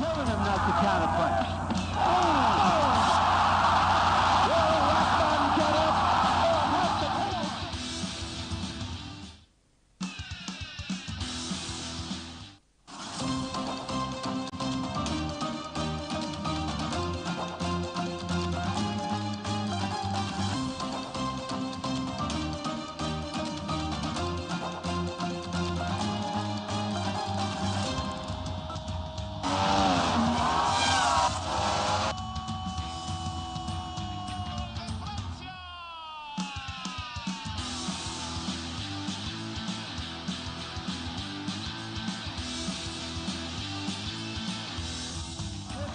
telling him not to counterpunch. Oh!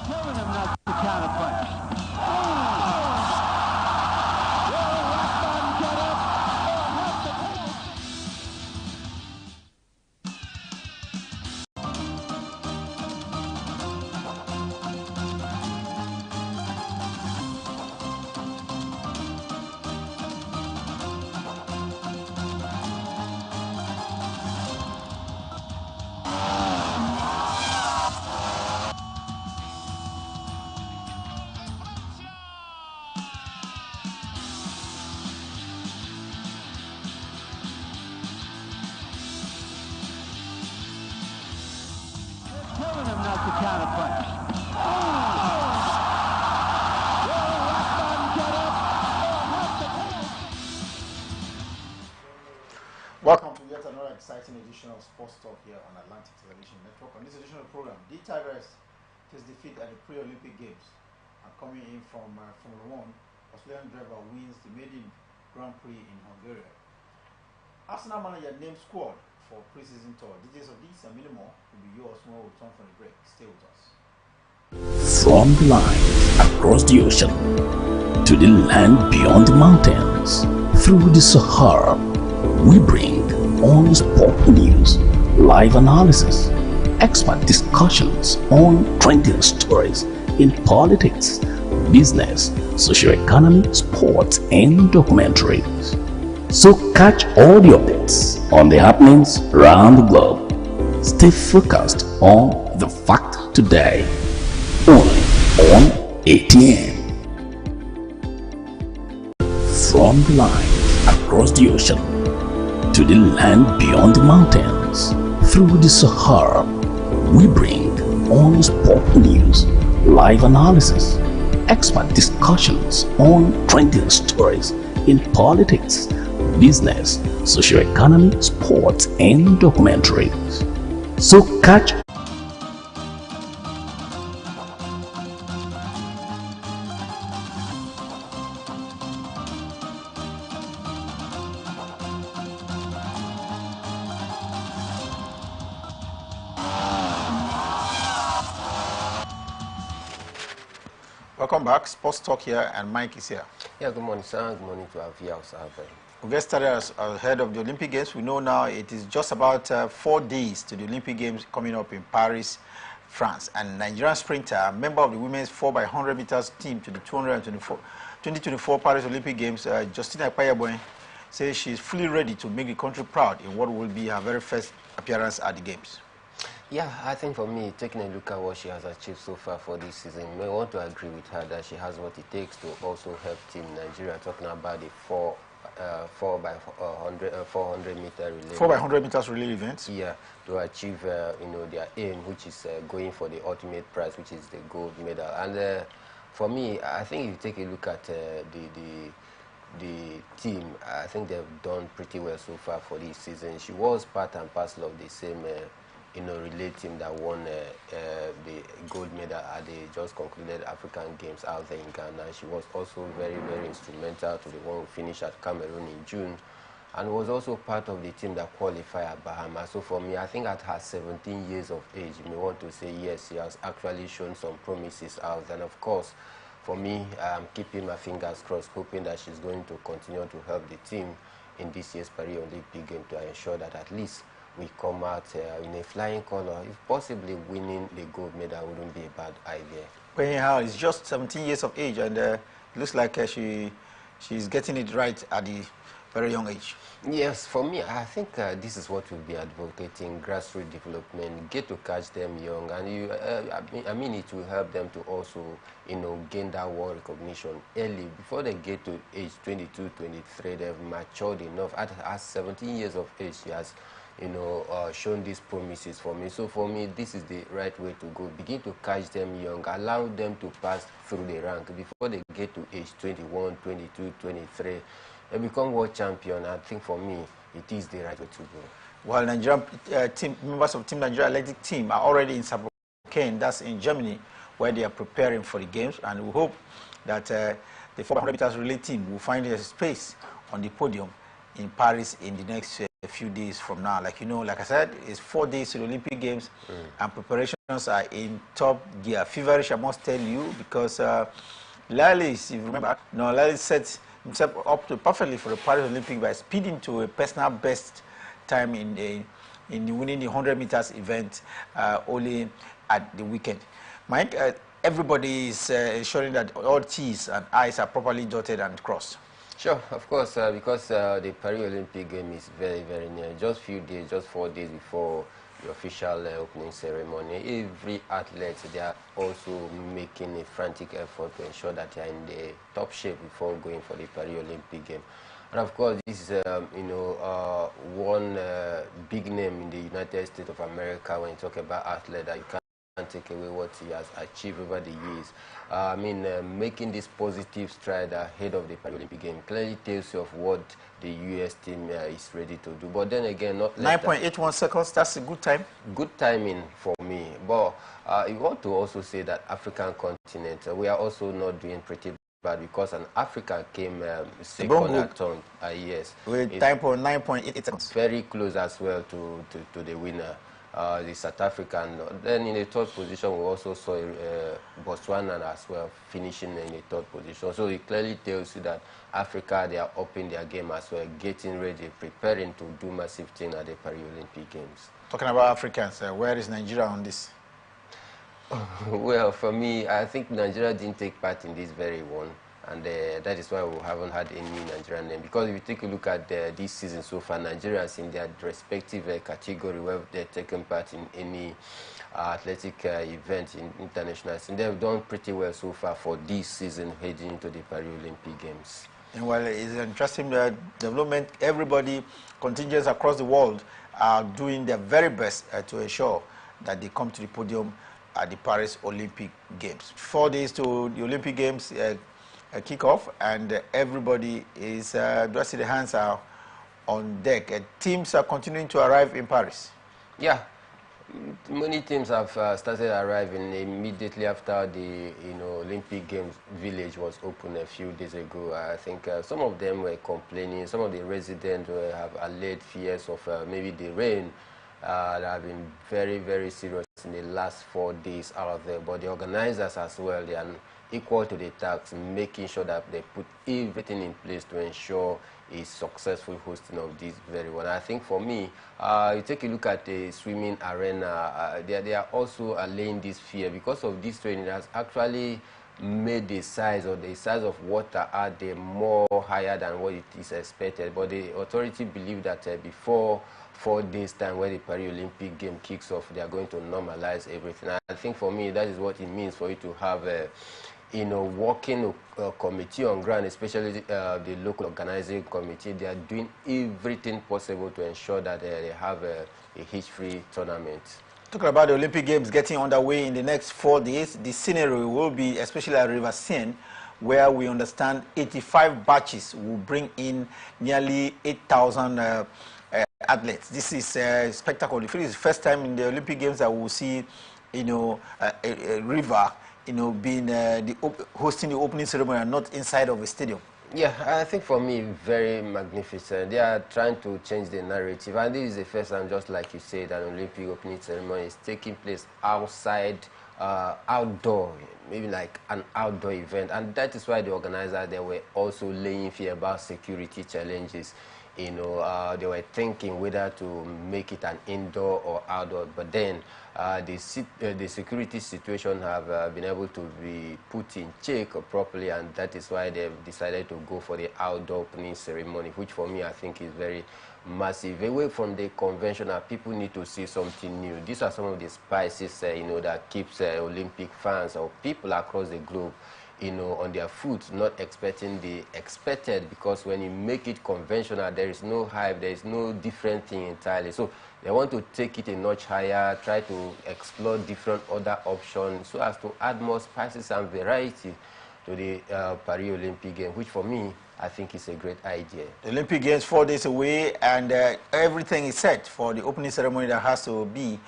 Telling him not to counterpunch. Telling him not to counterpunch. Welcome to yet another exciting edition of Sports Talk here on Atlantic Television Network. On this edition of the program, the Tigers takes defeat at the pre-Olympic Games. And coming in from Formula 1, Australian driver wins the maiden Grand Prix in Hungary. Arsenal manager named squad for pre-season tour. Details of this and many more will be yours when we return from the break. Stay with us. From the line across the ocean to the land beyond the mountains, through the Sahara, we bring on sport news, live analysis, expert discussions on trending stories in politics, business, socio-economy, sports, and documentaries. So catch all the updates on the happenings around the globe. Stay focused on the fact today, only on ATN. From the line across the ocean to the land beyond the mountains, through the Sahara, we bring on sport news, live analysis, expert discussions on trending stories in politics, business, socio-economy, sports, and documentaries. So catch Welcome back. Sports Talk here, and Mike is here. Yeah, good morning, sir. Good morning to our viewers out there. We get started ahead of the Olympic Games. We know now it is just about 4 days to the Olympic Games coming up in Paris, France. And Nigerian sprinter, a member of the women's 4x100 meters team to the 2024 Paris Olympic Games, Justina Akpayeboy, says she's fully ready to make the country proud in what will be her very first appearance at the Games. Yeah, I think for me, taking a look at what she has achieved so far for this season, you may want to agree with her that she has what it takes to also help Team Nigeria, talking about the 400 meter relay. 4x100 meters relay events? Yeah, to achieve their aim, which is going for the ultimate prize, which is the gold medal. And for me, I think if you take a look at the team, I think they've done pretty well so far for this season. She was part and parcel of the same relay team that won the gold medal at the just concluded African Games out there in Ghana. She was also very, very instrumental to the one who finished at Cameroon in June, and was also part of the team that qualified at Bahamas. So for me, I think at her 17 years of age, you may want to say yes, she has actually shown some promises out. And of course, for me, I'm keeping my fingers crossed, hoping that she's going to continue to help the team in this year's Paris Olympic Game to ensure that at least we come out in a flying color. If possibly winning the gold medal wouldn't be a bad idea. But anyhow, it's just 17 years of age, and it looks like she's getting it right at the very young age? Yes, for me, I think this is what we'll be advocating: grassroots development. Get to catch them young, and I mean, it will help them to also, gain that world recognition early before they get to age 22, 23. They've matured enough. At 17 years of age, he has, shown these promises for me. So for me, this is the right way to go. Begin to catch them young, allow them to pass through the rank before they get to age 21, 22, 23. They become world champion. I think for me, it is the right way to go. Well, Nigerian members of Team Nigeria Athletic Team are already in Saarbrücken, that's in Germany, where they are preparing for the games, and we hope that the 400 meters relay team will find a space on the podium in Paris in the next few days from now. Like I said, it's 4 days to the Olympic Games, and preparations are in top gear. Feverish, I must tell you, because Lally, if you remember, Lally set himself up to perfectly for the Paris Olympic by speeding to a personal best time in winning the 100 meters event only at the weekend. Mike, everybody is ensuring that all T's and I's are properly dotted and crossed. Sure, of course, because the Paris Olympic game is very, very near. Just few days, just 4 days before the official opening ceremony. Every athlete, they are also making a frantic effort to ensure that they are in the top shape before going for the Paris Olympic game. And of course, this is, one big name in the United States of America when you talk about athlete that you can't take away what he has achieved over the years. Making this positive stride ahead of the Paralympic game clearly tells you of what the U.S. team is ready to do. But then again, not 9.81 seconds, that's a good time. Good timing for me. But you want to also say that African continent, we are also not doing pretty bad, because an African came second at turn. Yes. With time for 9.88 seconds. Very close as well to the winner. The South African. Then in the third position, we also saw Botswana as well, finishing in the third position. So it clearly tells you that Africa, they are upping their game as well, getting ready, preparing to do massive things at the Paris Olympic Games. Talking about Africans, where is Nigeria on this? Well, for me, I think Nigeria didn't take part in this very one. And that is why we haven't had any Nigerian name. Because if you take a look at this season so far, Nigerians in their respective category where they've taken part in any athletic event in international scene, they've done pretty well so far for this season heading into the Paris Olympic Games. And well, it's an interesting development. Everybody, contingents across the world, are doing their very best to ensure that they come to the podium at the Paris Olympic Games. 4 days to the Olympic Games kick-off, and everybody is, just the hands are on deck. Teams are continuing to arrive in Paris. Yeah, many teams have started arriving immediately after the Olympic Games village was opened a few days ago. I think some of them were complaining. Some of the residents have alleged fears of maybe the rain that have been very, very serious in the last 4 days out there. But the organizers as well, they are equal to the task, making sure that they put everything in place to ensure a successful hosting of this very one. I think for me, you take a look at the swimming arena, they are also allaying this fear because of this training has actually made the size of water out there more higher than what it is expected. But the authority believe that before 4 days time where the Paris Olympic game kicks off, they are going to normalize everything. I think for me, that is what it means for you to have working committee on ground, especially the local organizing committee. They are doing everything possible to ensure that they have a hitch-free tournament. Talking about the Olympic Games getting underway in the next 4 days, the scenery will be especially at River Seine, where we understand 85 batches will bring in nearly 8,000 athletes. This is a spectacle. This is the first time in the Olympic Games that we will see, a river, being hosting the opening ceremony and not inside of a stadium. Yeah, I think for me, very magnificent. They are trying to change the narrative, and this is the first time, just like you said, an Olympic opening ceremony is taking place outside, outdoor, maybe like an outdoor event, and that is why the organizers, they were also laying fear about security challenges They were thinking whether to make it an indoor or outdoor, but then the security situation have been able to be put in check properly, and that is why they've decided to go for the outdoor opening ceremony, which for me I think is very massive. Away from the conventional, people need to see something new. These are some of the spices, that keeps Olympic fans or people across the globe, on their foot, not expecting the expected, because when you make it conventional, there is no hype, there is no different thing entirely. So they want to take it a notch higher, try to explore different other options so as to add more spices and variety to the Paris Olympic Games, which for me, I think is a great idea. The Olympic Games 4 days away, and everything is set for the opening ceremony that has to be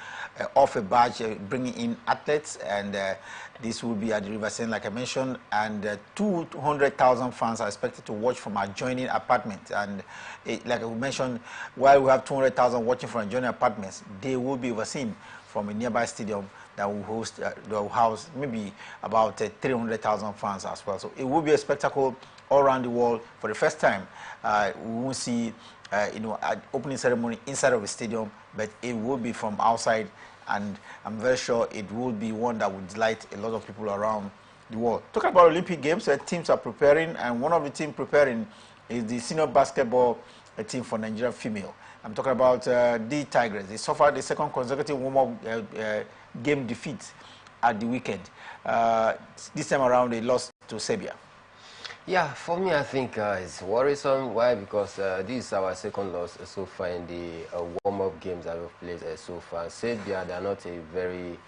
off a badge, bringing in athletes, and this will be at the River Seine, like I mentioned, and 200,000 fans are expected to watch from adjoining apartments. And like I mentioned, while we have 200,000 watching from adjoining apartments, they will be overseen from a nearby stadium that will host, that will house maybe about 300,000 fans as well. So it will be a spectacle all around the world. For the first time, we won't see, an opening ceremony inside of a stadium, but it will be from outside, and I'm very sure it will be one that will delight a lot of people around the world. Talking about Olympic Games, teams are preparing, and one of the teams preparing is the senior basketball team for Nigeria female. I'm talking about the Tigers. They suffered the second consecutive warm-up game defeat at the weekend. This time around, they lost to Serbia. Yeah, for me, I think it's worrisome. Why? Because this is our second loss so far in the warm-up games that we've played so far. Serbia, they are not a very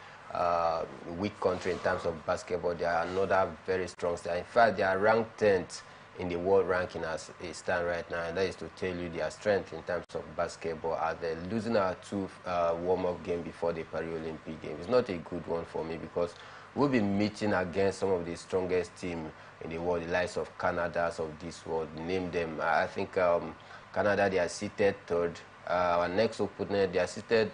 weak country in terms of basketball. They are another very strong side. In fact, they are ranked 10th in the world ranking as it stands right now, and that is to tell you their strength in terms of basketball. As they're losing our two warm-up games before the Paris Olympic Games. It's not a good one for me, because we'll be meeting against some of the strongest teams in the world, the likes of Canada, of this world, name them. I think Canada, they are seated third. Our next opponent, they are seated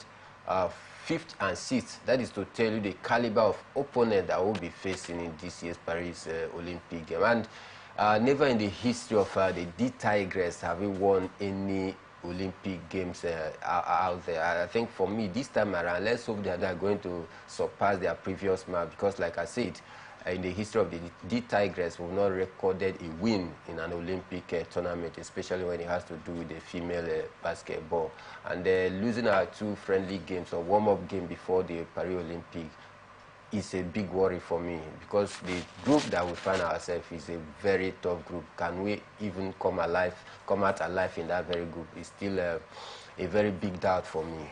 5th and 6th. That is to tell you the caliber of opponent that we'll be facing in this year's Paris Olympic game. And never in the history of the Tigers have we won any Olympic Games out there. I think for me, this time around, let's hope that they're going to surpass their previous mark, because like I said, in the history of the Tigers, we've not recorded a win in an Olympic tournament, especially when it has to do with the female basketball. And losing our two friendly games or warm-up game before the Paris Olympic is a big worry for me, because the group that we find ourselves is a very tough group. Can we even come out alive in that very group? It's still a very big doubt for me.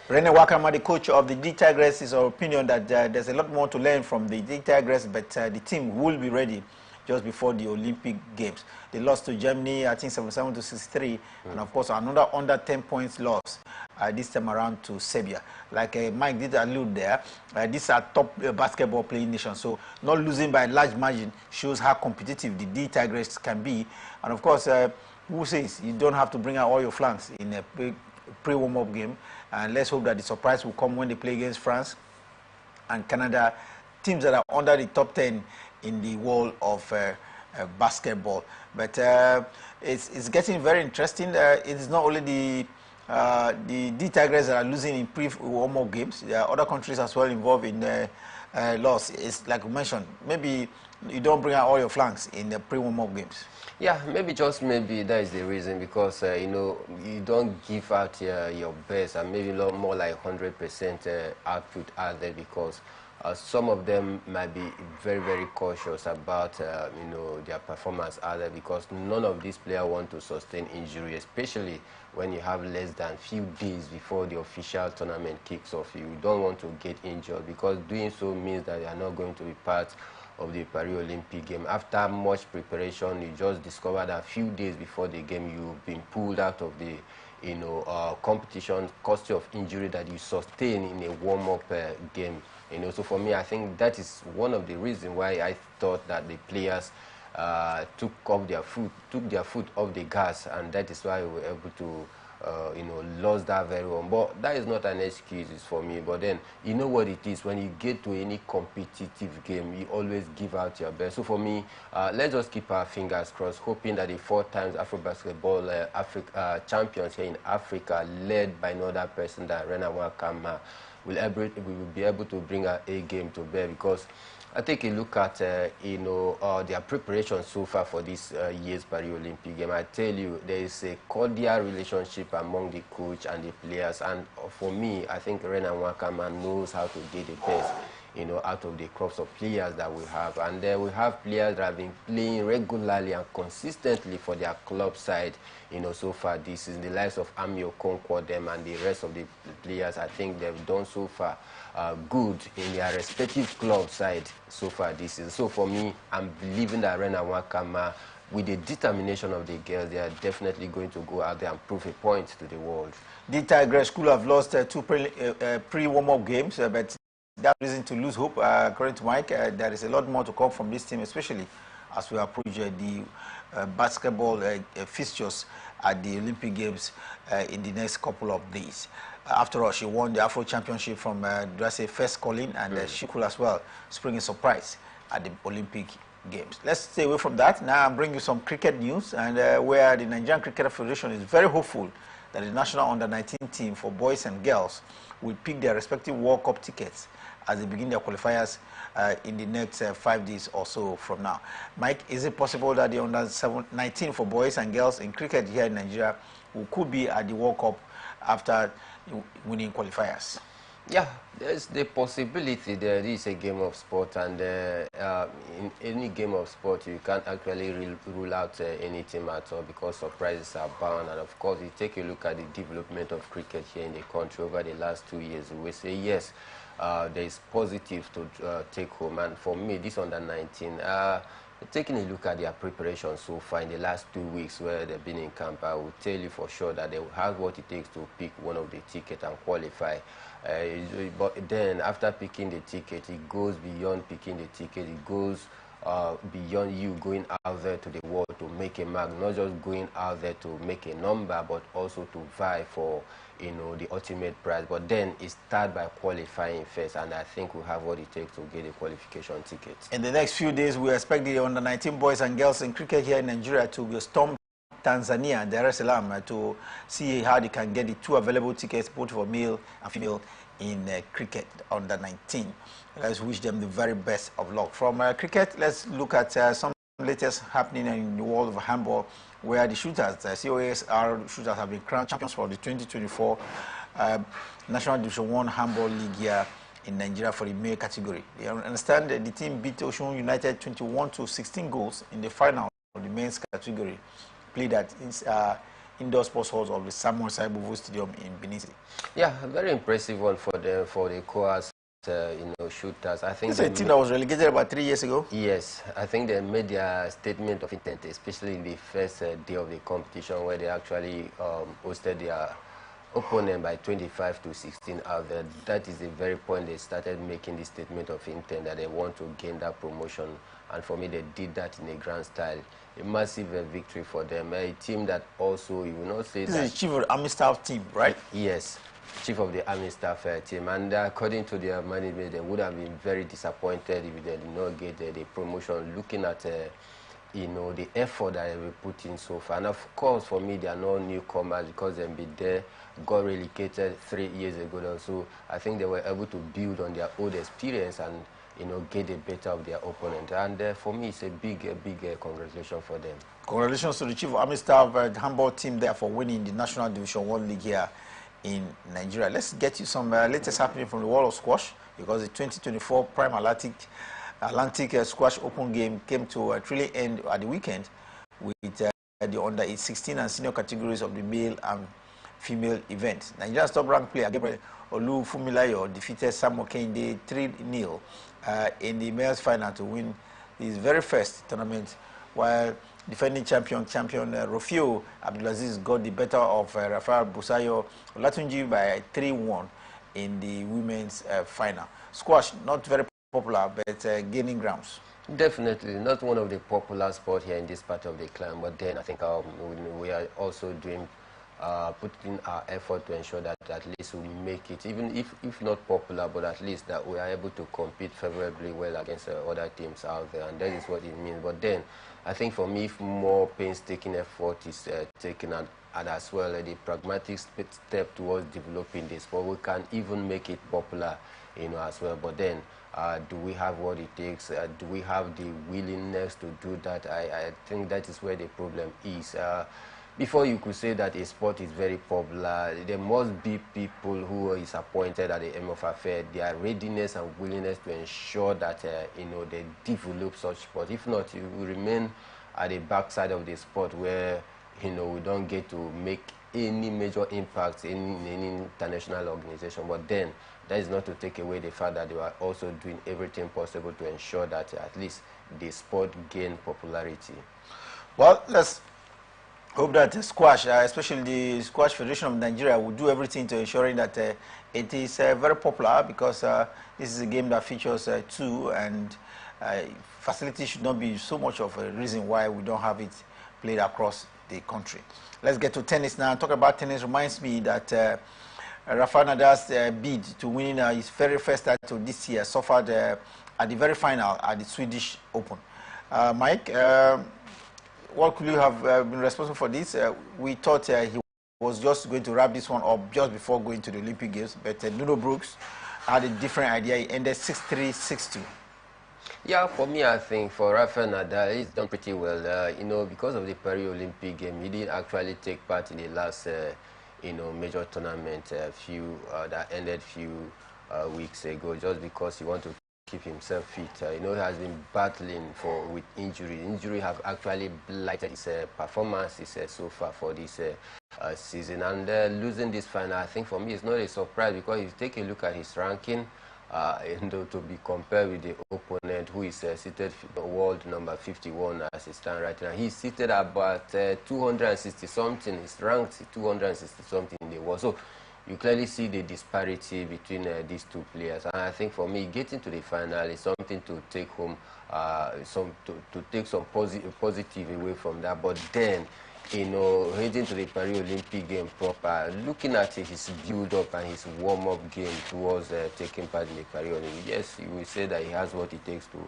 Rene Wakama, the coach of the D Tigers, is of opinion that there's a lot more to learn from the D Tigers, but the team will be ready just before the Olympic Games. They lost to Germany, I think 77-63, and of course another under 10 points loss this time around to Serbia. Like Mike did allude there, these are top basketball playing nations, so not losing by a large margin shows how competitive the D Tigers can be. And of course, who says you don't have to bring out all your flanks in a pre-warm-up game, and let's hope that the surprise will come when they play against France and Canada, teams that are under the top 10 in the world of basketball. But it's getting very interesting. It is not only the D Tigers that are losing in pre-warm-up games. There are other countries as well involved in loss. It's like we mentioned, maybe you don't bring out all your flanks in the pre-warm-up games. Yeah, maybe just maybe that is the reason, because you don't give out your best, and maybe more like 100% output out there, because some of them might be very, very cautious about their performance out there, because none of these players want to sustain injury, especially when you have less than few days before the official tournament kicks off. You don't want to get injured, because doing so means that you are not going to be part of the Paris Olympic game. After much preparation, you just discover that a few days before the game, you've been pulled out of the competition, cost of injury that you sustain in a warm-up game. So for me, I think that is one of the reasons why I thought that the players took their foot off the gas, and that is why we were able to lost that very one. But that is not an excuse for me. But then, you know what it is, when you get to any competitive game, you always give out your best. So for me, let's just keep our fingers crossed, hoping that the 4 times Afro Basketball champions here in Africa, led by no other person than Rena Wakama, we will be able to bring our A game to bear, because I take a look at their preparation so far for this year's Paralympic game. I tell you, there is a cordial relationship among the coach and the players, and for me, I think Rena Wakama knows how to get the best out of the crops of players that we have. And we have players that have been playing regularly and consistently for their club side, so far this is the likes of Ami Okonkwo, them and the rest of the players. I think they've done so far good in their respective club side so far this season. So for me, I'm believing that Rena Wakama, with the determination of the girls, they are definitely going to go out there and prove a point to the world. The Tigers could have lost 2 pre-warm-up games, but that reason to lose hope. According to Mike, there is a lot more to come from this team, especially as we approach the basketball fixtures at the Olympic Games in the next couple of days. After all, she won the Afro Championship from first calling, and she could as well spring a surprise at the Olympic Games. Let's stay away from that. Now I'm bringing you some cricket news, and where the Nigerian Cricket Federation is very hopeful that the national under-19 team for boys and girls will pick their respective World Cup tickets as they begin their qualifiers in the next 5 days or so from now. Mike, is it possible that the under-19 for boys and girls in cricket here in Nigeria could be at the World Cup after winning qualifiers? Yeah, there's the possibility. There is a game of sport, and in any game of sport, you can't actually rule out any team at all, because surprises are bound. And of course, you take a look at the development of cricket here in the country over the last 2 years, we say yes, there is positive to take home. And for me, this under-19, taking a look at their preparation so far in the last 2 weeks where they've been in camp, I will tell you for sure that they will have what it takes to pick one of the tickets and qualify. But then after picking the ticket, it goes beyond picking the ticket. It goes beyond you going out there to the world to make a mark, not just going out there to make a number, but also to vie for the ultimate prize. But then it starts by qualifying first, and I think we have what it takes to get a qualification ticket. In the next few days, we expect the under-19 boys and girls in cricket here in Nigeria to storm Tanzania and Dar es Salaam to see how they can get the 2 available tickets, both for male and female, in cricket under-19. Let's wish them the very best of luck. From cricket, let's look at some latest happening in the world of handball, where the shooters, the COSR shooters, have been crowned champions for the 2024 National Division 1 Handball League here in Nigeria for the male category. I understand that the team beat Osun United 21-16 goals in the final of the men's category, played at indoor sports halls of the Samuel Saibovo Stadium in Benin City. Yeah, a very impressive one for them, for the COAS shooters. I think this is a team that was relegated about 3 years ago. Yes, I think they made their statement of intent, especially in the first day of the competition, where they actually hosted their opponent by 25-16 out there. That is the very point they started making the statement of intent that they want to gain that promotion. And for me, they did that in a grand style. A massive victory for them. A team that also, you will not say this that... is the chief of the Army staff team, right? Yes, chief of the Army staff team. And according to their management, they would have been very disappointed if they did not get the promotion, looking at the effort that they put in so far. And of course, for me, they are no newcomers, because they've been there, got relegated 3 years ago. So I think they were able to build on their old experience and get the better of their opponent. And for me, it's a big congratulations for them. Congratulations to the Chief of Army Staff handball team there for winning the National Division 1 League here in Nigeria. Let's get you some latest happening from the world of squash, because the 2024 Prime Atlantic Squash Open game came to a thrilling end at the weekend with the under 16 and senior categories of the male and female event. Nigeria's top-ranked player Gabriel Olufumilayo defeated Sam Okende 3-0 in the male's final to win his very first tournament, while defending champion Rofio Abdulaziz got the better of Rafael Busayo Olatunji by 3-1 in the women's final. Squash, not very popular, but gaining grounds. Definitely not one of the popular sports here in this part of the clan, but then I think we are also doing put in our effort to ensure that at least we make it, even if not popular, but at least that we are able to compete favorably well against other teams out there, and that is what it means. But then, I think for me, if more painstaking effort is taken and as well the pragmatic step towards developing this, but we can even make it popular, as well. But then, do we have what it takes? Do we have the willingness to do that? I think that is where the problem is. Before you could say that a sport is very popular, there must be people who is appointed at the end of affair, their readiness and willingness to ensure that they develop such sport. If not, you will remain at the backside of the sport where we don't get to make any major impact in any international organization. But then that is not to take away the fact that they are also doing everything possible to ensure that at least the sport gain popularity. Well, let's hope that the squash, especially the Squash Federation of Nigeria, will do everything to ensuring that it is very popular, because this is a game that features two, and facility should not be so much of a reason why we don't have it played across the country. Let's get to tennis now. Talk about tennis reminds me that Rafael Nadal's bid to winning his very first title this year suffered at the very final at the Swedish Open. Mike, what could you have been responsible for this? We thought he was just going to wrap this one up just before going to the Olympic Games, but Nuno Brooks had a different idea. He ended 6-3, 6-2. Yeah, for me, I think for Rafael Nadal, he's done pretty well. Because of the Paris Olympic game, he did actually take part in the last, major tournament that ended few weeks ago, just because he wanted to keep himself fit. He has been battling with injury. Injury have actually blighted his performance so far for this season. And losing this final, I think for me, it's not a surprise, because if you take a look at his ranking, to be compared with the opponent, who is seated world number 51 as it stands right now. He's seated about 260 something. He's ranked 260 something in the world. So you clearly see the disparity between these two players. And I think for me, getting to the final is something to take home, to take some positive away from that. But then, heading to the Paris Olympic game proper, looking at his build-up and his warm-up game towards taking part in the Paris Olympics, yes, you will say that he has what it takes to,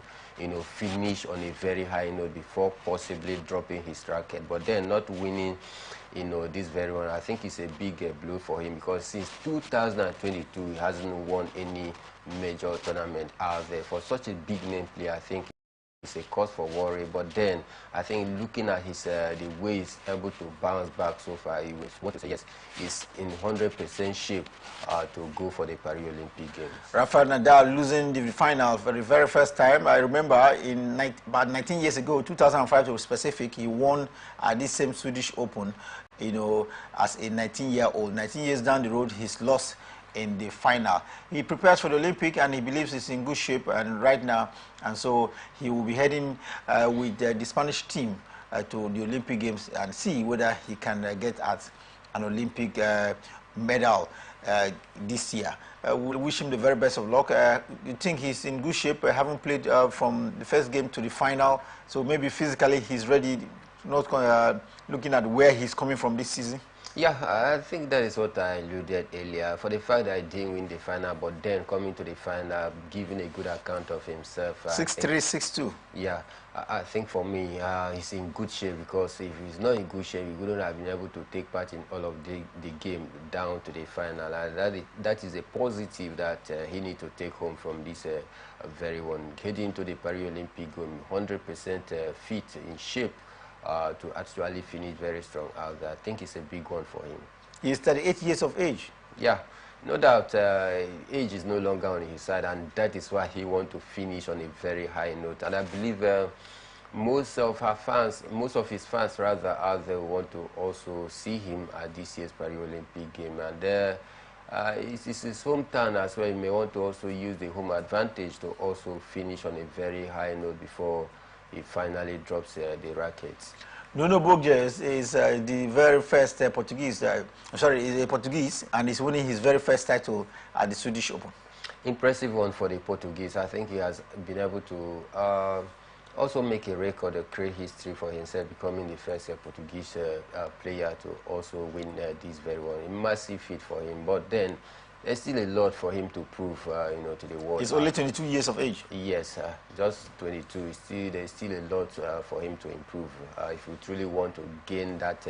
finish on a very high note before possibly dropping his racket. But then not winning, this very one, I think it's a big blow for him, because since 2022, he hasn't won any major tournament out there. For such a big-name player, I think it's a cause for worry. But then I think looking at his the way he's able to bounce back so far, he was what to say, yes, he's in 100% shape to go for the Paris Olympic Games. Rafael Nadal losing the final for the very first time. I remember about 19 years ago, 2005 to be specific, he won at this same Swedish Open, as a 19-year-old. 19 years down the road, he's lost in the final. He prepares for the Olympic, and he believes he's in good shape and right now, and so he will be heading with the Spanish team to the Olympic Games and see whether he can get at an Olympic medal this year. We wish him the very best of luck. You think he's in good shape, having played from the first game to the final, so maybe physically he's ready, not looking at where he's coming from this season? Yeah, I think that is what I alluded earlier. For the fact that I didn't win the final, but then coming to the final, giving a good account of himself. 6-3, 6-2. Yeah, I think for me, he's in good shape, because if he's not in good shape, he wouldn't have been able to take part in all of the game down to the final. And that is a positive that he needs to take home from this very one. Heading to the Paris Olympic game, 100% fit, in shape, to actually finish very strong out there. I think it's a big one for him. He's 38 years of age. Yeah, no doubt age is no longer on his side, and that is why he wants to finish on a very high note. And I believe most of his fans rather, out there want to also see him at this year's Paris Olympic game. And it's his hometown as well. He may want to also use the home advantage to also finish on a very high note before he finally drops the rackets. Nuno Brooks is the very first Portuguese, is a Portuguese, and is winning his very first title at the Swedish Open. Impressive one for the Portuguese. I think he has been able to also make a record, create history for himself, becoming the first Portuguese player to also win this very one. A massive feat for him, but then there's still a lot for him to prove, to the world. He's only 22 years of age. Yes, just 22. There's still a lot for him to improve. If you truly want to gain that,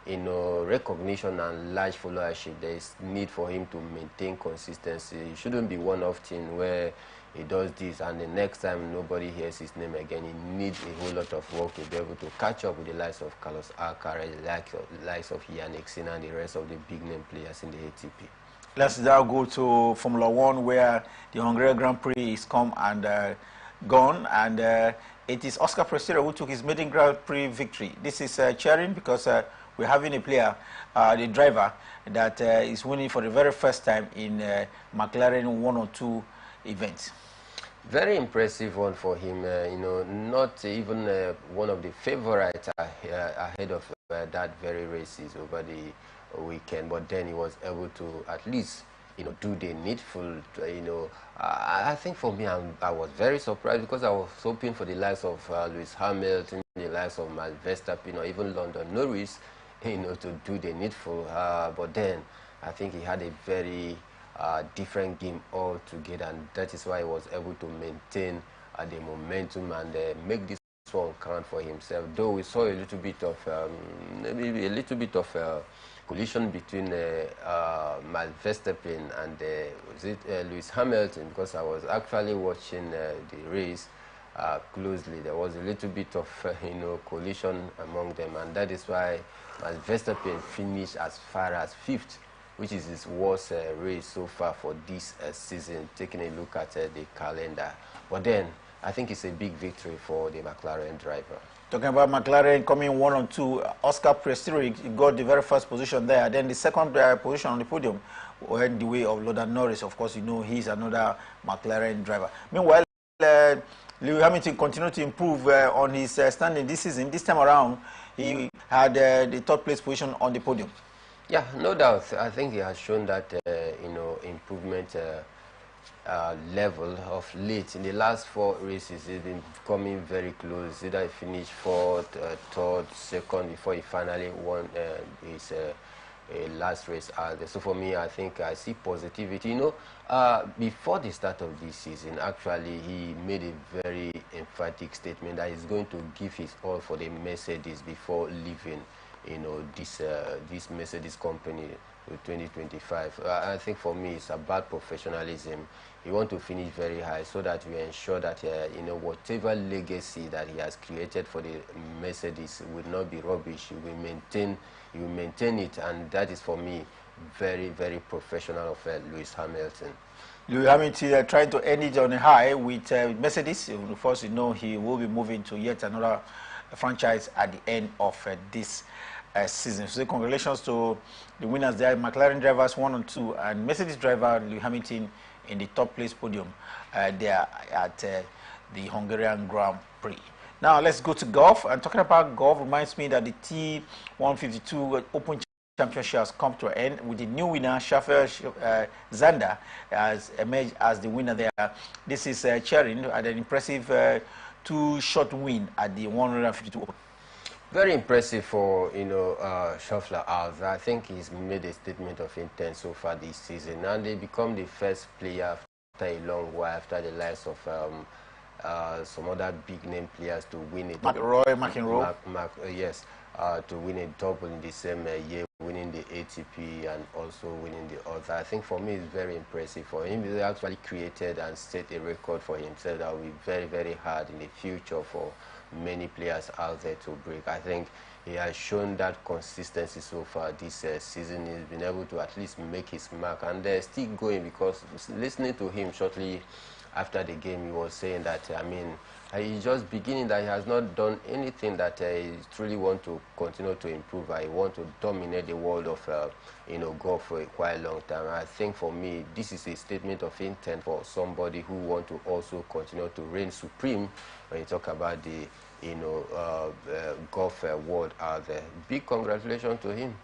recognition and large followership, there is need for him to maintain consistency. It shouldn't be one-off thing where he does this and the next time nobody hears his name again. He needs a whole lot of work to be able to catch up with the likes of Carlos Alcaraz, the likes of Yannick Sinner, and the rest of the big-name players in the ATP. Let's now go to Formula One, where the Hungarian Grand Prix is come and gone, and it is Oscar Piastri who took his maiden Grand Prix victory. This is cheering because we're having a player, the driver, that is winning for the very first time in McLaren 102 events. Very impressive one for him. Not even one of the favorites ahead of that very races over the weekend, but then he was able to at least do the needful. I think for me, I was very surprised because I was hoping for the likes of Lewis Hamilton, the likes of Max Verstappen, or even London Norris, to do the needful. But then I think he had a very different game altogether, and that is why he was able to maintain the momentum and make this one count for himself. Though we saw a little bit of maybe a little bit of collision between Max Verstappen and Lewis Hamilton, because I was actually watching the race closely. There was a little bit of collision among them, and that is why Max Verstappen finished as far as 5th, which is his worst race so far for this season, taking a look at the calendar. But then I think it's a big victory for the McLaren driver. Talking about McLaren coming 1 on 2, Oscar Piastri got the very first position there. Then the second position on the podium went the way of London Norris. Of course, he's another McLaren driver. Meanwhile, Lewis Hamilton continued to improve on his standing this season. This time around, he had the third place position on the podium. Yeah, no doubt. I think he has shown that improvement level of late. In the last 4 races, he's been coming very close. Either he finished 4th, 3rd, 2nd before he finally won his last race. So for me, I think I see positivity. Before the start of this season, actually, he made a very emphatic statement that he's going to give his all for the Mercedes before leaving this Mercedes company to 2025. I think for me it's about professionalism. He wants to finish very high so that we ensure that whatever legacy that he has created for the Mercedes will not be rubbish. He will maintain it, and that is for me very, very professional of Lewis Hamilton. Lewis Hamilton trying to end it on a high with Mercedes. Of course, he will be moving to yet another franchise at the end of this season. So congratulations to the winners there, McLaren drivers 1 and 2, and Mercedes driver Lewis Hamilton in the top place podium there at the Hungarian Grand Prix. Now let's go to golf. And talking about golf reminds me that the T152 Open Championship has come to an end with the new winner, Xander, has emerged as the winner there. This is cheering at an impressive 2-shot win at the 152 Open. Very impressive for Scheffler. I think he's made a statement of intent so far this season, and they become the first player after a long while, after the likes of some other big name players to win it. McEnroe. Yes, to win a double in the same year, winning the ATP and also winning the other. I think for me it's very impressive for him. He actually created and set a record for himself that will be very, very hard in the future for many players out there to break. I think he has shown that consistency so far this season. He's been able to at least make his mark, and they're still going, because listening to him shortly after the game, he was saying that, he's just beginning, that he has not done anything that he truly want to continue to improve. I want to dominate the world of golf for a quite long time. I think for me, this is a statement of intent for somebody who want to also continue to reign supreme when you talk about the golf world out there. Big congratulations to him.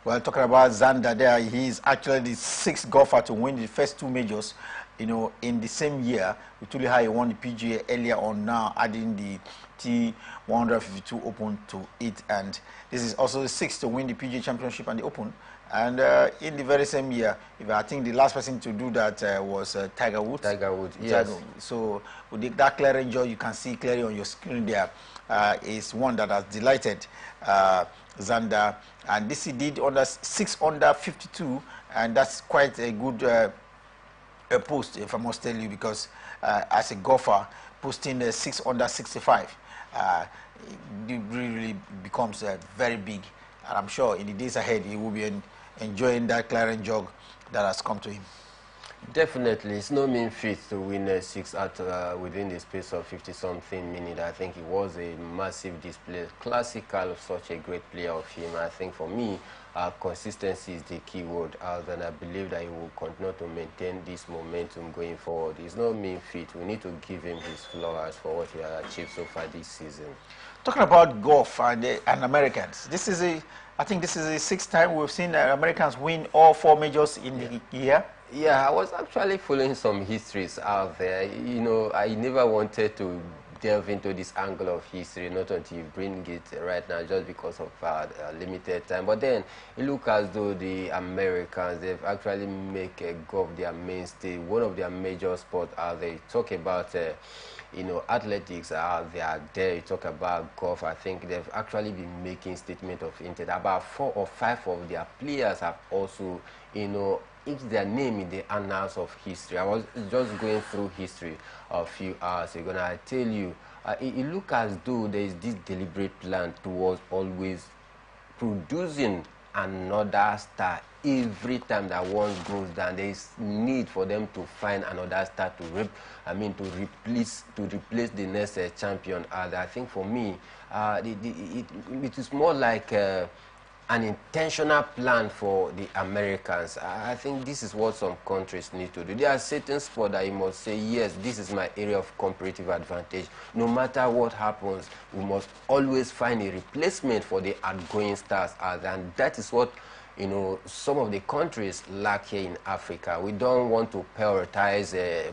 Well, talking about Xander there, he's actually the 6th golfer to win the first 2 majors you know, in the same year, with Tuli High won the PGA earlier on, now adding the T152 Open to it, and this is also the sixth to win the PGA Championship and the Open. And in the very same year, I think the last person to do that was Tiger Woods. Tiger Woods, yes. So with that clearing joy you can see clearly on your screen there, is one that has delighted Xander, and this he did under 6 under 52, and that's quite a good a post, if I must tell you, because as a golfer, posting 6 under 65 it really becomes very big, and I'm sure in the days ahead he will be enjoying that clearing jog that has come to him. Definitely, it's no mean feat to win 6 out within the space of 50-something minutes. I think it was a massive display, classical of such a great player of him. I think for me, consistency is the key word, and I believe that he will continue to maintain this momentum going forward. It's no mean feat. We need to give him his flowers for what he has achieved so far this season. Talking about golf and Americans, I think this is the 6th time we've seen Americans win all 4 majors in the year. Yeah, I was actually following some histories out there. You know, I never wanted to delve into this angle of history, not until you bring it right now, just because of limited time. But then it looks as though the Americans, they've actually make golf their mainstay, one of their major sports out there. You talk about you know, athletics out there. You talk about golf. I think they've actually been making statement of intent. About 4 or 5 of their players have also, you know, each their name in the annals of history. I was just going through history a few hours ago, and I tell you, it looks as though there is this deliberate plan towards always producing another star. Every time that one goes down, there is need for them to find another star to replace the next champion. I think for me, it is more like an intentional plan for the Americans. I think this is what some countries need to do. There are certain sports that you must say, yes, this is my area of comparative advantage. No matter what happens, we must always find a replacement for the outgoing stars. And that is what, you know, some of the countries lack here in Africa. We don't want to prioritize a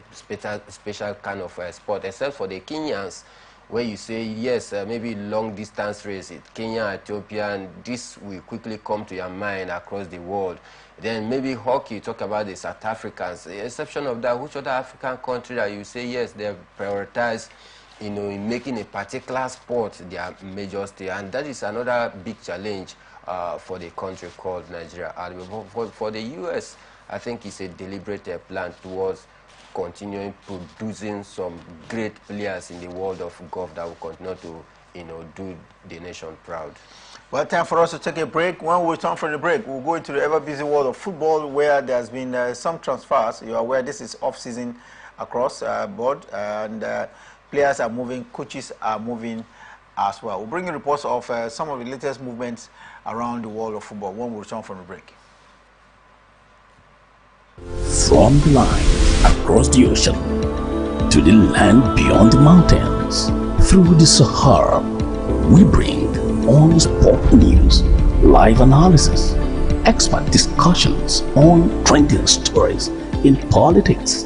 special kind of sport, except for the Kenyans, where you say, yes, maybe long distance race, Kenya, Ethiopia, and this will quickly come to your mind across the world. Then maybe hockey, talk about the South Africans. The exception of that, which other African country that you say, yes, they've prioritized, you know, in making a particular sport their major stay. And that is another big challenge for the country called Nigeria. For the U.S., I think it's a deliberate plan towards continuing producing some great players in the world of golf that will continue to, you know, do the nation proud. Well, time for us to take a break. When we return from the break, we'll go into the ever-busy world of football, where there's been some transfers. You are aware this is off-season across board, and players are moving, coaches are moving as well. We'll bring you reports of some of the latest movements around the world of football when we return from the break. From the line across the ocean to the land beyond the mountains, through the Sahara, we bring on sport news, live analysis, expert discussions on trending stories in politics,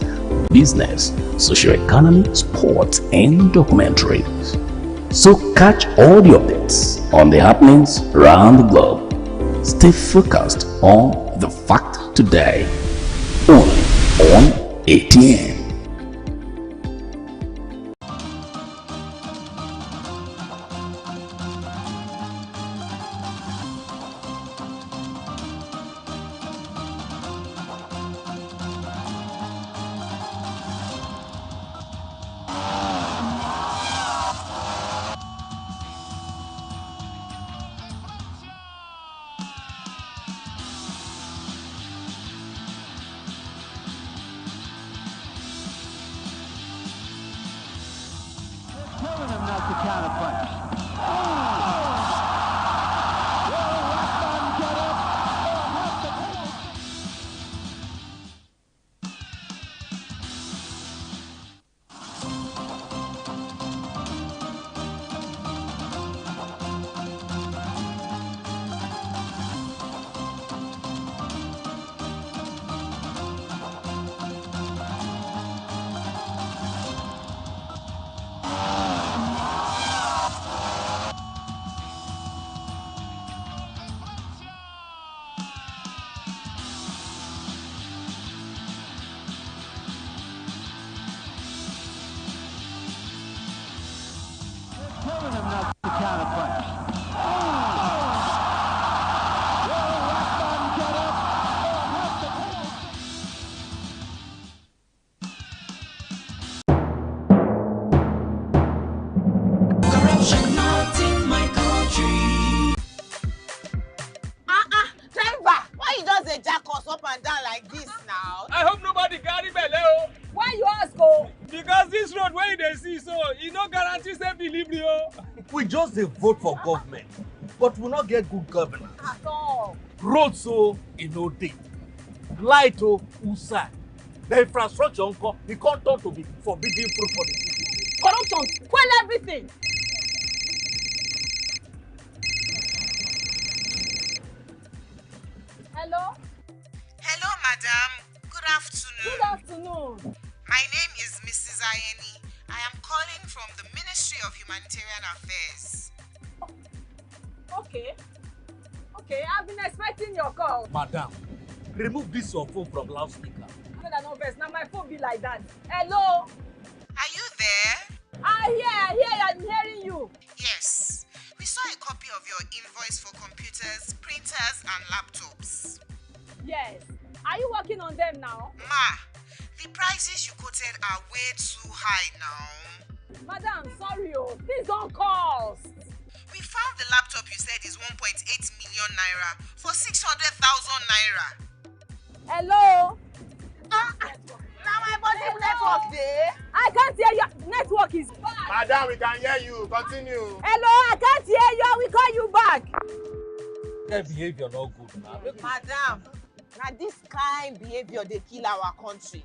business, socio-economy, sports, and documentaries. So catch all the updates on the happenings around the globe. Stay focused on the fact today, only on ATN. Telling him not to counterpunch. Because this road where they see, so it no guarantee safe delivery. Oh. We just dey vote for government, but we not get good governance. At all. Road so e no dey. Light o usai. The infrastructure nko e come turn to be forbidden fruit for the city. Corruption, spoil everything. Hello? Hello, madam. Good afternoon. Good afternoon. My name is Mrs. Ayeni. I am calling from the Ministry of Humanitarian Affairs. Okay. Okay, I've been expecting your call. Madam, remove this your phone from loudspeaker. No vex, now my phone be like that. Hello? Are you there? I hear, I'm hearing you. Yes. We saw a copy of your invoice for computers, printers, and laptops. Yes. Are you working on them now? Ma, the prices you quoted are way too high now. Madam, sorry, please don't cost. We found the laptop you said is 1.8 million naira for 600,000 naira. Hello? Now my body network there. I can't hear you. Network is bad. Madam, we can hear you. Continue. Hello, I can't hear you. I will call you back. Their behavior not good now. Madam, now this kind behavior they kill our country.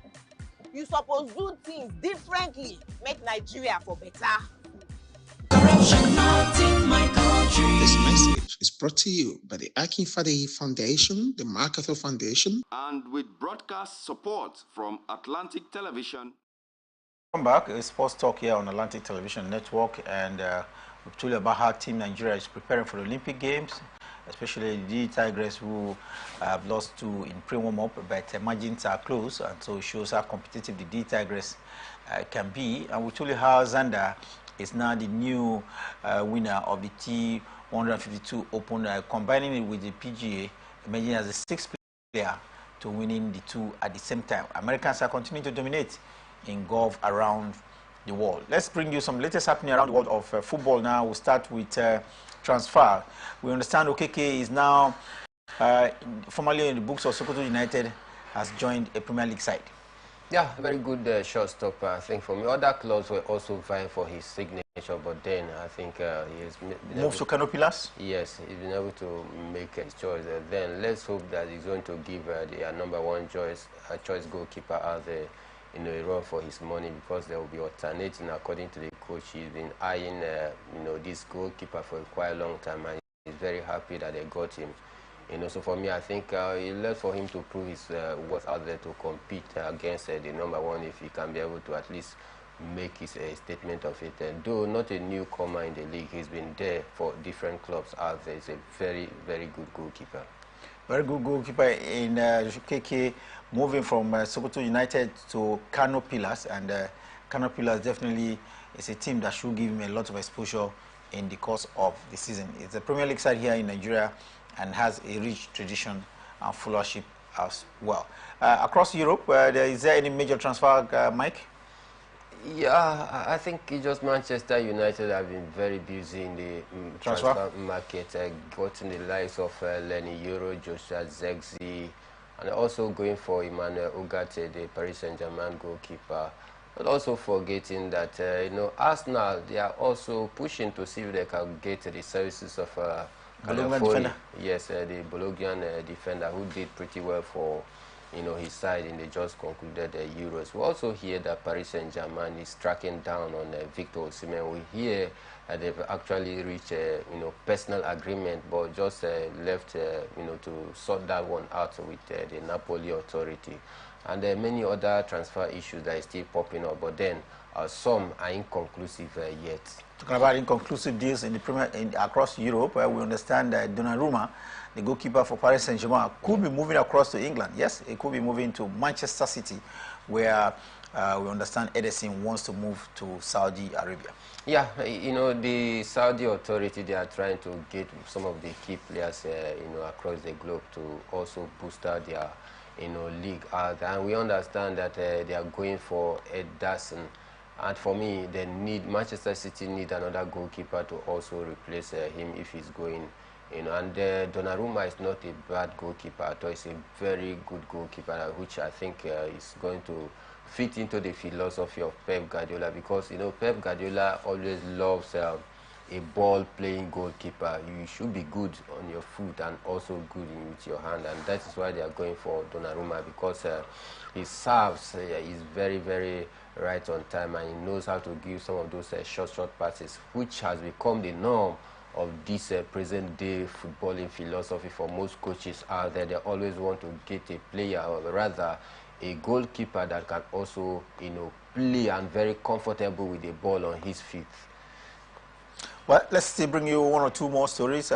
You suppose do things differently, make Nigeria for better. Corruption not in my country. This message is brought to you by the Akinfade Foundation, the MacArthur Foundation, and with broadcast support from Atlantic Television. Welcome back. It's Sports Talk here on Atlantic Television Network, and we've told you about how Team Nigeria is preparing for the Olympic Games, especially the Tigers who have lost two in pre-warm-up, but margins are close, and so it shows how competitive the Tigers can be. And we told you how Xander is now the new winner of the T152 Open, combining it with the PGA, emerging as the sixth player to winning the two at the same time. Americans are continuing to dominate in golf around the world. Let's bring you some latest happening around the world of football now. We'll start with transfer. We understand Okeke is now formerly in the books of Sokoto United, has joined a Premier League side. Yeah, very good shortstopper. I think for me, other clubs were also vying for his signature, but then I think he has moved to Canopilas. Yes, he's been able to make his choice. Then let's hope that he's going to give the number one choice goalkeeper out there a run for his money, because there will be alternating according to the coach. He's been eyeing this goalkeeper for quite a long time, and he's very happy that they got him. So for me, I think it's left for him to prove his worth out there to compete against the number one, if he can be able to at least make his statement of it. Though not a newcomer in the league, he's been there for different clubs out there. He's a very, very good goalkeeper. Very good goalkeeper in KK, moving from Sokoto United to Kano Pillars, and Kano Pillars definitely is a team that should give him a lot of exposure in the course of the season. It's a Premier League side here in Nigeria and has a rich tradition and followership as well. Across Europe, is there any major transfer, Mike? Yeah, I think it's just Manchester United have been very busy in the transfer market, gotten the likes of Lenny Euro, Joshua Zexi, and also going for Emmanuel Ugarte, the Paris Saint-Germain goalkeeper. But also forgetting that, Arsenal, they are also pushing to see if they can get the services of defender. Yes, the Bolognian defender who did pretty well for his side in the just concluded Euros. We also hear that Paris Saint-Germain is tracking down on Victor Osimhen. We hear that they've actually reached a personal agreement, but just left to sort that one out with the Napoli authority. And there are many other transfer issues that are still popping up, but then some are inconclusive yet. Talking about inconclusive deals in the across Europe, we understand that Donnarumma, the goalkeeper for Paris Saint-Germain, could be moving across to England. Yes, he could be moving to Manchester City, where we understand Ederson wants to move to Saudi Arabia. Yeah, the Saudi authority, they are trying to get some of the key players, across the globe to also boost out their, league out. And we understand that they are going for Ederson. And for me, Manchester City need another goalkeeper to also replace him if he's going. And Donnarumma is not a bad goalkeeper at all. He's a very good goalkeeper, which I think is going to fit into the philosophy of Pep Guardiola, because you know Pep Guardiola always loves a ball-playing goalkeeper. You should be good on your foot and also good with your hand, and that is why they are going for Donnarumma, because he serves is very, very right on time, and he knows how to give some of those short passes, which has become the norm of this present-day footballing philosophy for most coaches out there. They always want to get a player, or rather a goalkeeper, that can also, you know, play and very comfortable with the ball on his feet. Well, let's still bring you one or two more stories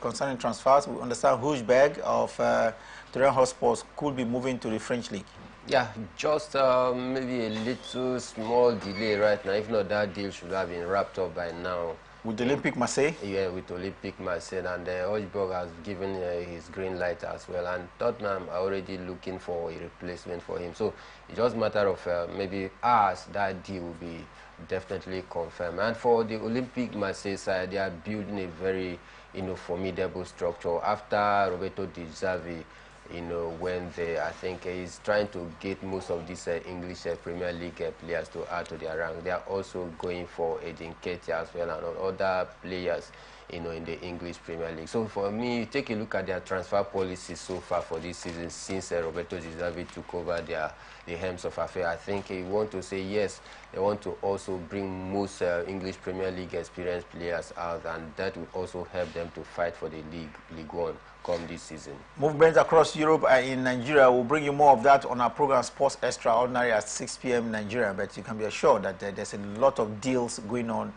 concerning transfers. We understand Hojbjerg of Tottenham Hotspur could be moving to the French league. Yeah, just maybe a little small delay right now. If not, that deal should have been wrapped up by now. With Olympique Marseille? Yeah, with Olympique Marseille, and Hojbjerg has given his green light as well, and Tottenham are already looking for a replacement for him. So it's just a matter of maybe hours that deal will be definitely confirmed. And for the Olympique Marseille side, they are building a very, you know, formidable structure after Roberto Di Zerbi, you know, when I think he's trying to get most of these English Premier League players to add to their rank. They are also going for Edin Ketia as well, and other players, you know, in the English Premier League. So for me, take a look at their transfer policies so far for this season, since Roberto Di Zerbi took over the helms of affair. I think he want to say yes, they want to also bring most English Premier League experienced players out, and that will also help them to fight for the League One come this season. Movements across Europe and in Nigeria. We'll bring you more of that on our program Sports Extraordinary at 6 p.m. Nigeria, but you can be assured that there's a lot of deals going on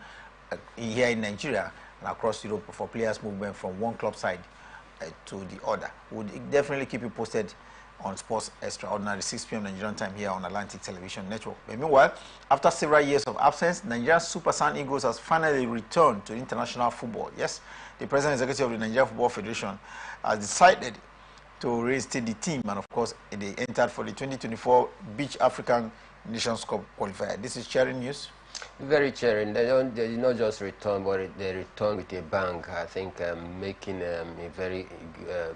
here in Nigeria and across Europe for players movement from one club side to the other. We'll definitely keep you posted on Sports Extraordinary, 6 p.m. Nigerian time here on Atlantic Television Network. But meanwhile, after several years of absence, Nigeria's Super Sand Eagles has finally returned to international football. Yes, the President Executive of the Nigerian Football Federation has decided to reinstate the team, and of course, they entered for the 2024 Beach African Nations Cup qualifier. This is cheering news. Very cheering. They did not just return, but they return with a bang. I think making a very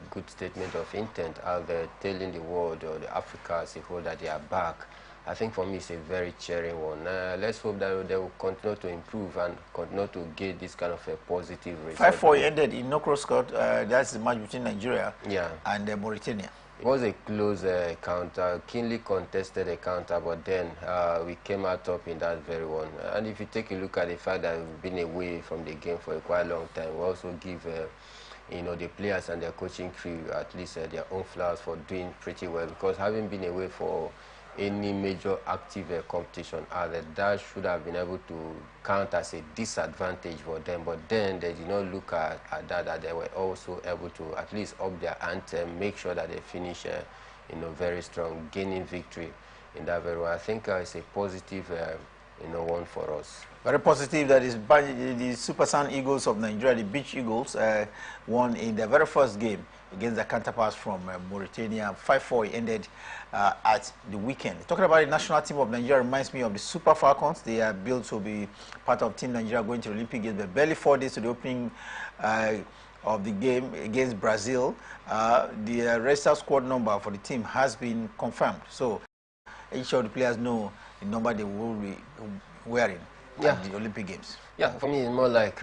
good statement of intent out there, telling the world or the Africa as a whole that they are back. I think for me it's a very cheering one. Let's hope that they will continue to improve and continue to get this kind of a positive result. 5-4 ended in no-cross scored. That's the match between Nigeria and Mauritania. It was a close encounter, keenly contested encounter, but then we came out top in that very one. And if you take a look at the fact that we've been away from the game for a quite long time, we also give you know, the players and their coaching crew at least their own flowers for doing pretty well, because having been away for any major active competition, that should have been able to count as a disadvantage for them. But then they did not look at that they were also able to at least up their ante, make sure that they finish you know, very strong, gaining victory in that very well. I think it's a positive you know, one for us. Very positive that is the Super Sand Eagles of Nigeria, the Beach Eagles, won in their very first game against their counterparts from Mauritania. 5-4 ended at the weekend. Talking about the national team of Nigeria reminds me of the Super Falcons. They are built to be part of Team Nigeria going to the Olympic Games. But barely 4 days to the opening of the game against Brazil, the registered squad number for the team has been confirmed. So each of the players know the number they will be wearing at the Olympic Games. Yeah, for me it's more like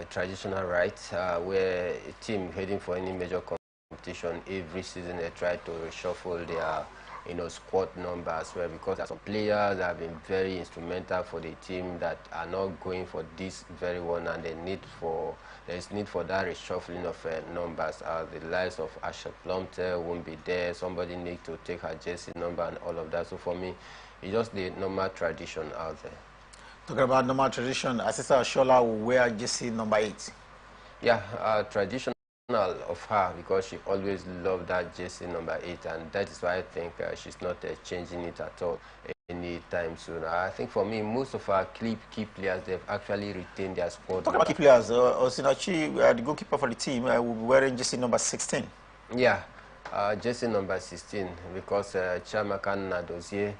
traditional rights, where a team heading for any major competition every season they try to reshuffle their, you know, squad number as well, because there are some players that have been very instrumental for the team that are not going for this very one, and there's need for that reshuffling of numbers. The likes of Asha Plumter won't be there. Somebody needs to take her jersey number and all of that. So for me, it's just the normal tradition out there. Talking about normal tradition, Assisa Oshola will wear jersey number 8. Yeah, traditional of her, because she always loved that jersey number 8, and that is why I think she's not changing it at all anytime soon. I think for me, most of our key players, they've actually retained their squad. Talking about key players, Osinachi, the goalkeeper for the team, will be wearing jersey number 16. Yeah, jersey number 16, because Chiamaka Nnadozie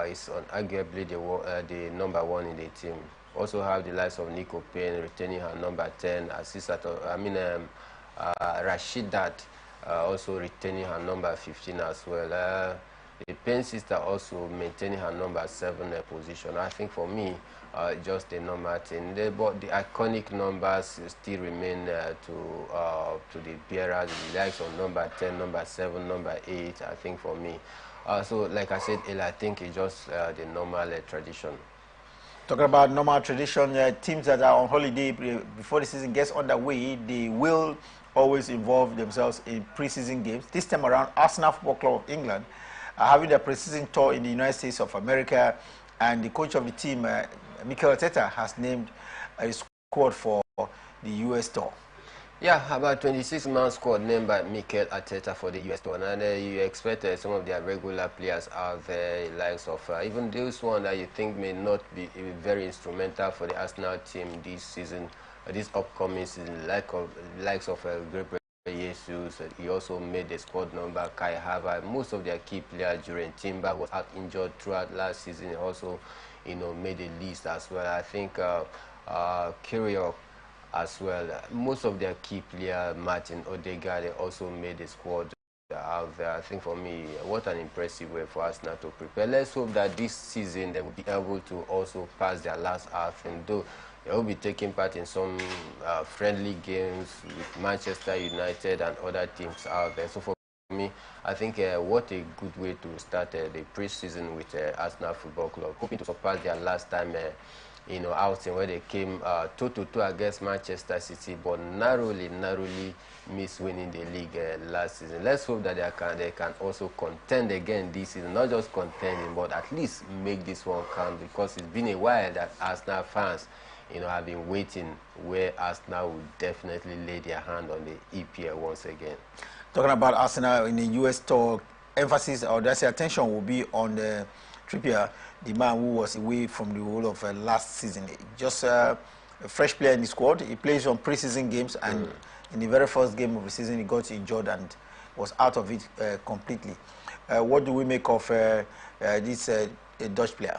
is arguably the number 1 in the team. Also have the likes of Nico Payne retaining her number 10, Rashidat also retaining her number 15 as well. the Penn sister also maintaining her number 7 position. I think for me, just a normal thing. But the iconic numbers still remain to the bearers, the likes of number 10, number 7, number 8. I think for me. So, like I said earlier, I think it's just the normal tradition. Talking about normal tradition, teams that are on holiday before the season gets underway, they will always involve themselves in preseason games. This time around, Arsenal Football Club of England are having their preseason tour in the United States of America, and the coach of the team, Mikel Arteta, has named a squad for the US tour. Yeah, about 26-man squad named by Mikel Arteta for the US tour. And you expect some of their regular players out there, likes of even those one that you think may not be very instrumental for the Arsenal team this season, this upcoming season, likes of Gabriel Jesus. He also made the squad number. Kai Havertz. Most of their key players during Timber was out injured throughout last season. He also, made a list as well. I think Kyrios as well. Most of their key players, Martin Odegaard, they also made the squad out there. I think for me, what an impressive way for us now to prepare. Let's hope that this season they will be able to also pass their last half, and though they will be taking part in some friendly games with Manchester United and other teams out there. So for me, I think what a good way to start the pre-season with Arsenal Football Club, hoping to surpass their last time outing where they came 2-2 against Manchester City, but narrowly missed winning the league last season. Let's hope that they can also contend again this season, not just contending, but at least make this one count, because it's been a while that Arsenal fans, have been waiting where Arsenal will definitely lay their hand on the EPL once again. Talking about Arsenal in the US tour, emphasis or that's attention will be on the Trippier, the man who was away from the whole of last season. Just a fresh player in the squad. He plays on preseason games, and in the very first game of the season, he got injured and was out of it completely. What do we make of this Dutch player?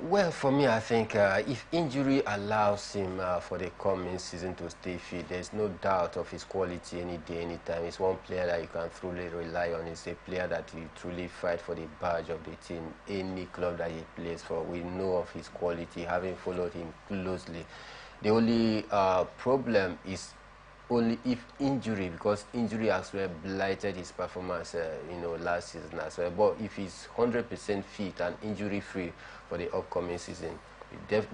Well, for me, I think if injury allows him for the coming season to stay fit, there's no doubt of his quality any day, anytime. He's one player that you can truly rely on. He's a player that he truly fight for the badge of the team, any club that he plays for. We know of his quality, having followed him closely. The only problem is only if injury, because injury as well blighted his performance, last season as well. But if he's 100% fit and injury-free for the upcoming season,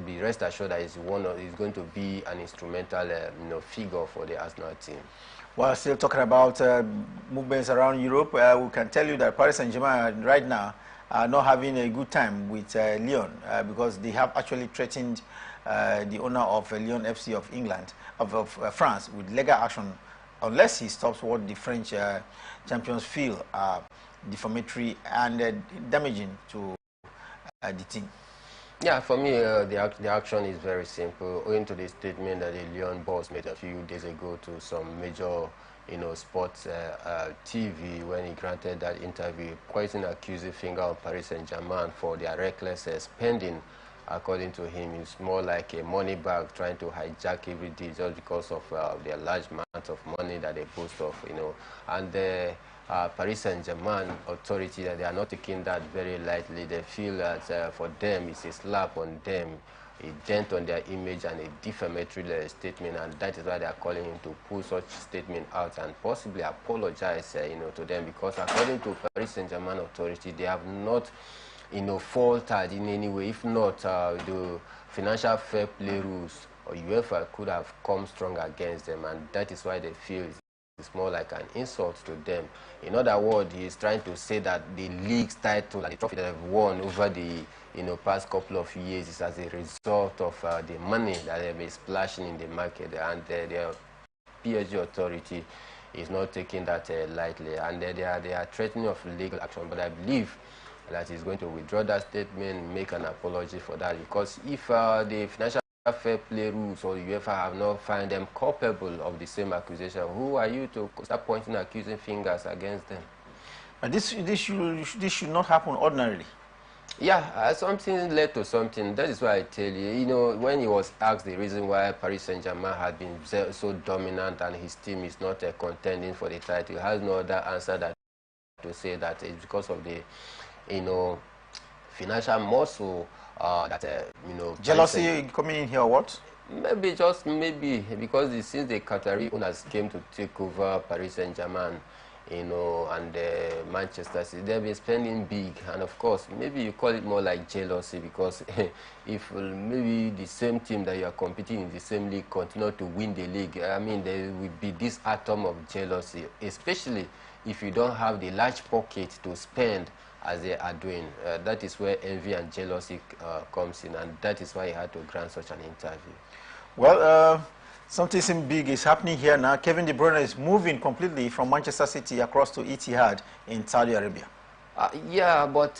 be rest assured that he's going to be an instrumental, figure for the Arsenal team. While still talking about movements around Europe, we can tell you that Paris Saint-Germain right now are not having a good time with Lyon because they have actually threatened the owner of Lyon FC of England, of France, with legal action unless he stops what the French champions feel are defamatory and damaging to the team. Yeah, for me, the action is very simple. Owing to the statement that the Lyon boss made a few days ago to some major, sports TV when he granted that interview, pointing accusing finger on Paris Saint-Germain for their reckless spending. According to him, it's more like a money bag trying to hijack every day just because of their large amount of money that they boast of, and Paris Saint-Germain authority, that they are not taking that very lightly. They feel that for them it's a slap on them, a dent on their image and a defamatory statement, and that is why they are calling him to pull such statement out and possibly apologize to them, because according to Paris Saint-Germain authority, they have not faltered in any way. If not, the financial fair play rules or UEFA could have come strong against them, and that is why they feel it's more like an insult to them. In other words, he is trying to say that the league's title and the trophy that they've won over the past couple of years is as a result of the money that they've been splashing in the market, and the PSG authority is not taking that lightly, and they are threatening of legal action. But I believe that he's going to withdraw that statement, make an apology for that, because if the financial fair play rules or UEFA have not found them culpable of the same accusation, who are you to start pointing accusing fingers against them? And this should not happen ordinarily. Yeah, something led to something. That is why I tell you, when he was asked the reason why Paris Saint-Germain had been so dominant and his team is not contending for the title, he has no other answer that to say that it's because of the, financial muscle that, jealousy coming in here or what? Maybe, because since the Qatari owners came to take over Paris Saint-Germain, and Manchester City, they've been spending big, and of course, maybe you call it more like jealousy, because if maybe the same team that you are competing in the same league continue to win the league, I mean, there will be this atom of jealousy, especially if you don't have the large pocket to spend as they are doing. That is where envy and jealousy comes in, and that is why he had to grant such an interview. Well, something big is happening here now. Kevin De Bruyne is moving completely from Manchester City across to Etihad in Saudi Arabia. Yeah, but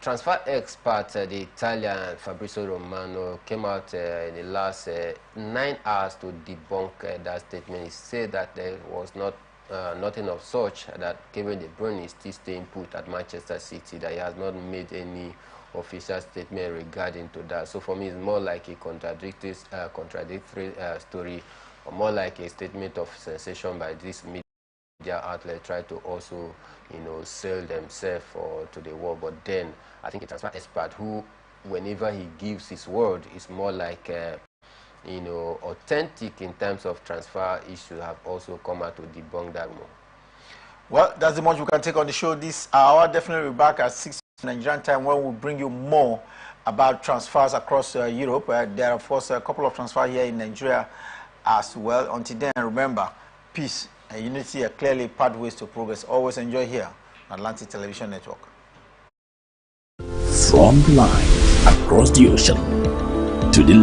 transfer expert, the Italian Fabrizio Romano, came out in the last 9 hours to debunk that statement. He said that there was nothing of such, that Kevin De Bruyne is still staying put at Manchester City, that he has not made any official statement regarding to that. So for me, it's more like a contradictory story, or more like a statement of sensation by this media outlet, try to also, sell themselves to the world. But then I think a transfer expert who, whenever he gives his word, is more like authentic in terms of transfer issues, have also come out to debunk that more. Well, that's the much we can take on the show this hour. Definitely be back at 6 Nigerian time, when we'll bring you more about transfers across Europe. There are, of course, a couple of transfers here in Nigeria as well. Until then, remember, peace and unity are clearly pathways to progress. Always enjoy here on Atlantic Television Network. From the line across the ocean to the